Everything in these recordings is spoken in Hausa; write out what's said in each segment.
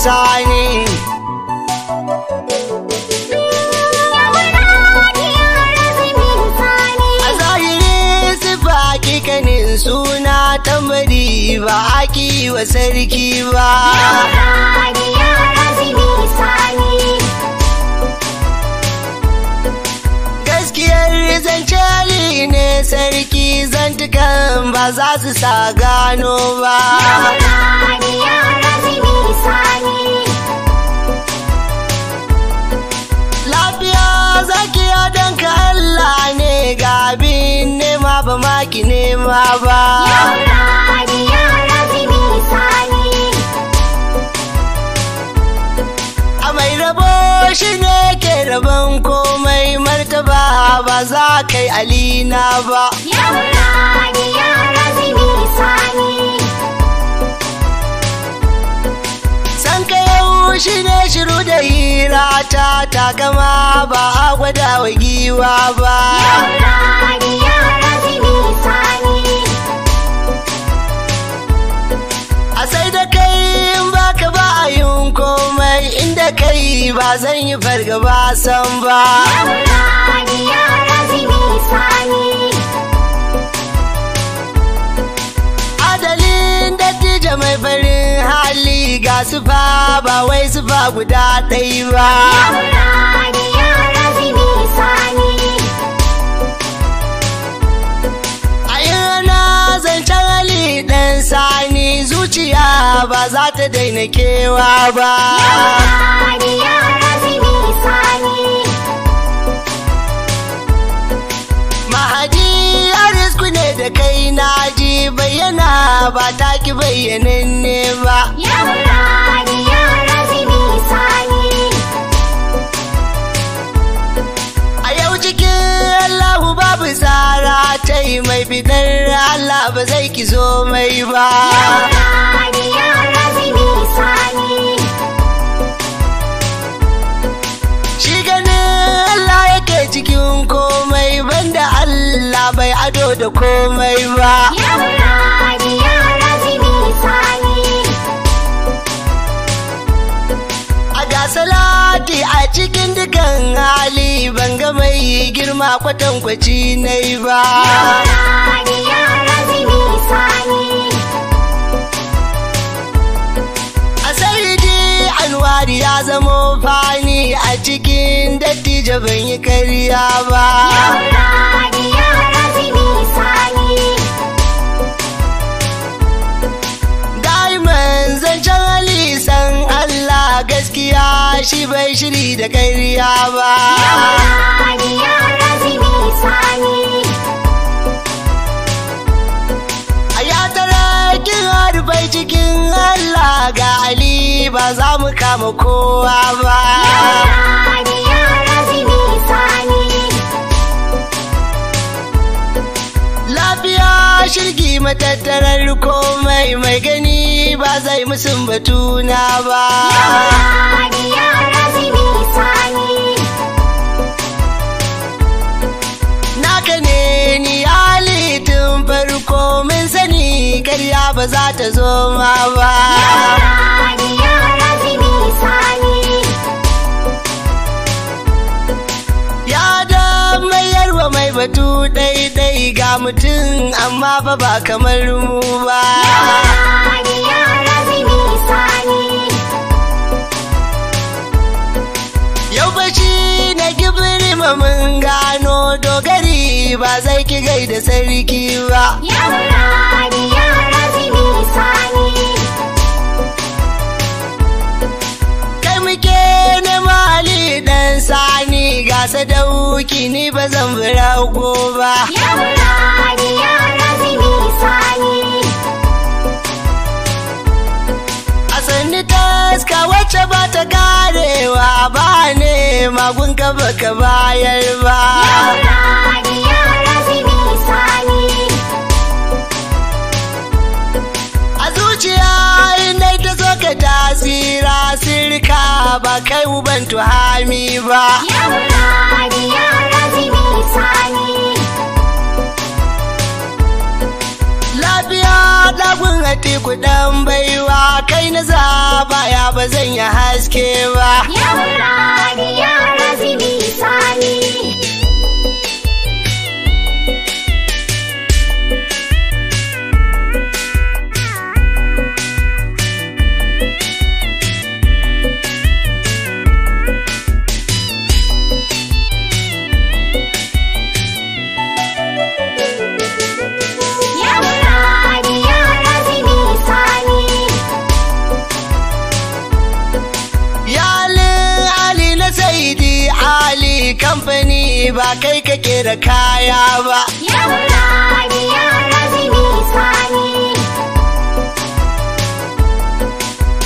sani. A zahiri sifa hakikanin suna tambari ba aki wa sarki ba. Gaskiyar zance ne sarki zantukan ba za su sa gano ba. Lafiya zakiya don ka Allah ne ga abin nema ba maki nema ba. A mai rabo shi ne ke rabon komai martaba ba za kai alina ba. San ka yau shi ne shiru da hira ta takama ba a gwada wa giwa ba. A sai da kai in baka ba a yin komai inda kai ba zan yi fargaba san ba. Adalin dattijo mai farin hali ga sufa ba wai sufa guda ɗai ba. A yana zancen hali ɗan sani zuciya ba za ta daina kewa ba. Mahadi arisku ne da kai naji bayyana ba ta ki bayyananne ba. A yau cikin Allahu babu tsara ta yi mai fitar Allah ba zai ki zo mai ba. Shi ganin Allah yake cikin komai banda Allah bai ado da komai ba. A ga salati a cikin dukan hali ban ga mai girma kwatankwaci na yi ba. A sayidi Anwari ya zamo fani a cikin dattijo ban yi karya ba. Diamond zancen halisan Allah gaskiya shi bai shiri da karya ba. A ya tarakin harfai cikin Allah ga Ali ba za mu kama kowa ba. Lafiya shirgi matattarar komai mai gani ba zai musun batuna ba. Naka ne ni halittun farko min sani karya ba za ta zo ma ba. Ya da mayarwa mai batu ɗaiɗai ga mutum amma ba kamar mu ba. Yau bashi na gibiri mun gano dogari ba zai ki gaida sarki ba. Kai muke nema Ali ɗan sani ga sadauki ni ba zan bi rago ba. A sanni taska wacce ba ta karewa ba ne magun ka baka bayar ba. A zuciya inai ta zo ka tasira sirka ba kai uban tuhami ba. Lafiya ɗagun hati kuɗan baiwa kai na zaba ya ba zan yi haske ba. Ya muradi ya razini sani. Kamfani ba kai ka kera kaya ba. Ya muradi ya razini sani.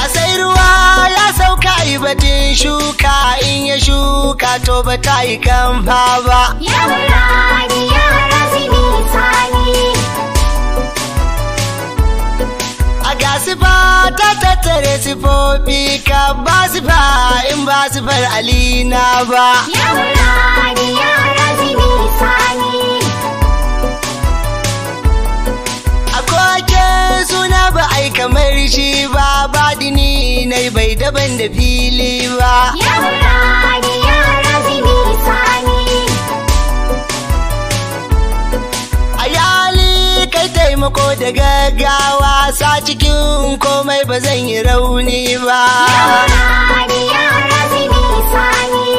A sai ruwa ya sauka yi batun shuka, in ya shuka to ba ta yi kamfa ba. Ya muradi ya razini sani. A ga sifa ta tattare sifofi ka ba sifa in ba sifar alina ba. Ya muradi ya razini sani. A koke suna ba ai kamar shi ba, badini na bai daban da fili ba. Ya muradi ya razini sani. Ayali kai taimako da gaggawa, sa cikin komai ba zan yi rauni ba. Ya muradi ya razini sani.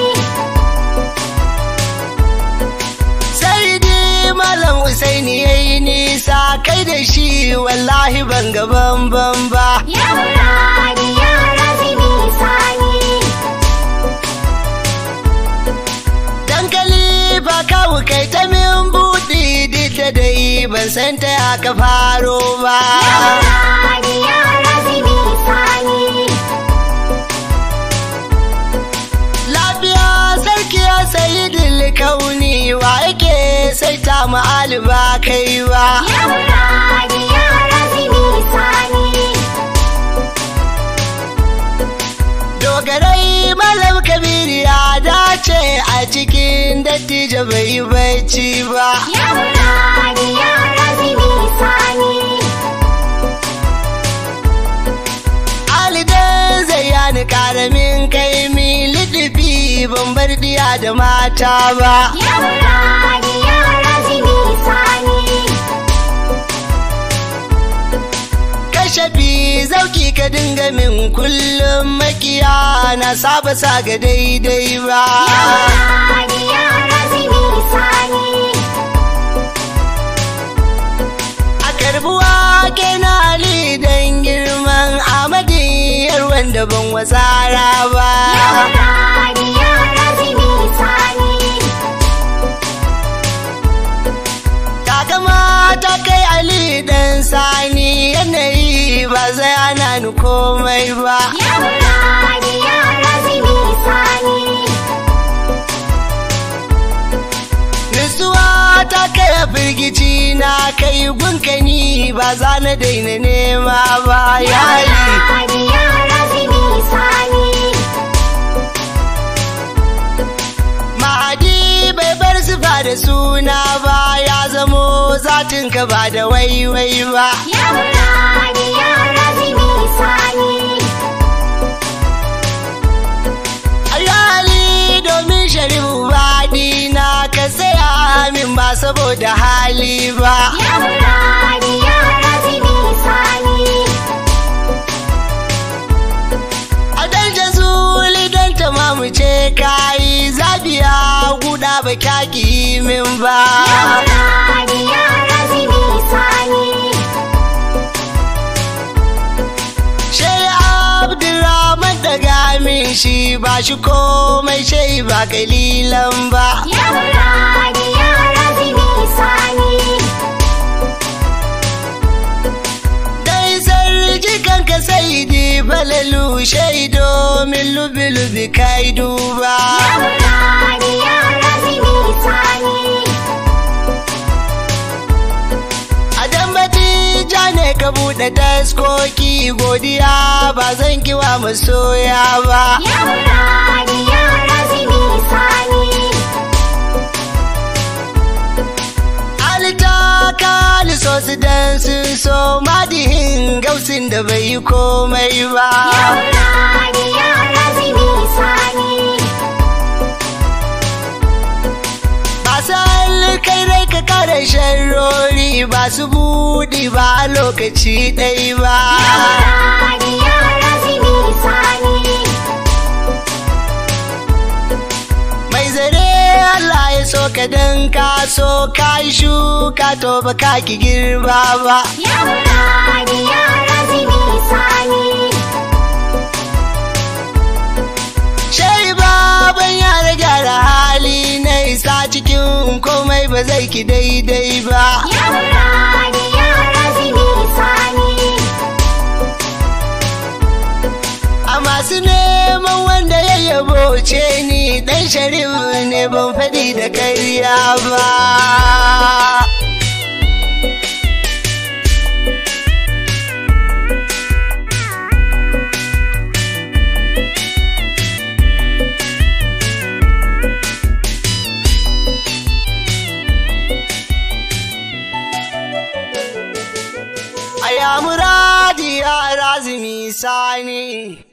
Sai dai Malam Usaini yayi nisa, kai da shi wallahi ban ga bamban ba. Ya muradi ya razini sani. Dan Khalifa kawu kai ta min buɗi, duk da dai ban san ta aka faro ba. Ya muradi ya razini sani. Lafiya sarki ya sayi kauni, wa yake sai ta ma'ali ba kai ba. Ya muradi ya razini sani. Dogarai Malam Kabiru ya dace, a cikin dattijo bai yi bacci ba. Ya muradi ya razini sani. Alidan Zayyani karamin kaimi, littafi ban bar diya da mata ba. Ya muradi ya razini sani. Kashafi zauki ka dinga min kullum, makiya na saba sa ga daidai ba. Ya muradi ya razini sani. A karbuwa kena Ali dan girman Ahmadiyar wanda ban wasara ba. Ya muradi ya razini sani. Takama ta kai Ali dan Sani, yanayi ba zai hana ni komai ba. Ya muradi ya razini sani. Nutsuwa ta kai a firgici na kai gunkani, ba za na daina nema ba. Ya Yayi muradi ya razini sani. Mahadi bai bar sifa da suna ba, ya zamo zatinka ba da waiwai ba. Ya muradi ya razini sani. Ayali domin sharifu baɗi na ka tsaya min ba saboda hali ba. Ya muradi ya razini sani. A dan jazuli don tamamu ce kayi, zabiya guda ba kyaki min ba. Ya muradi ya razini sani. Shai Abdurrahman daga min shi, ba shi komai shai ba kalilan ba. Ya muradi ya razini sani. Dai sarki kanka sai di falalu, shaido min lubi-lubi kai duba. Ya muradi ya razini sani. A dambati ja ne ka buɗe taskoki, godiya ba zan kiwa masoya ba. Ya muradi ya razini sani. Alita ka liso su dan sun so, madihin gausin da bai yi komai ba. Ya muradi ya razini da sharrori ba su buɗi ba a lokaci ɗai ba. Muradi ya razumi sani. Mai zare Allah ya so ka dan ka so ka yi shuka to ba ka ki girba ba. Ya muradi ya razumi sani. Shai baban ya gyara hali na isa cikin komai ba zai ki daidai ba. Ya muradi ya razumi sani. A masu neman wanda ya yaboce ni dan Sharif ne ban faɗi da karya ba. Aya muradi ya razumi sani.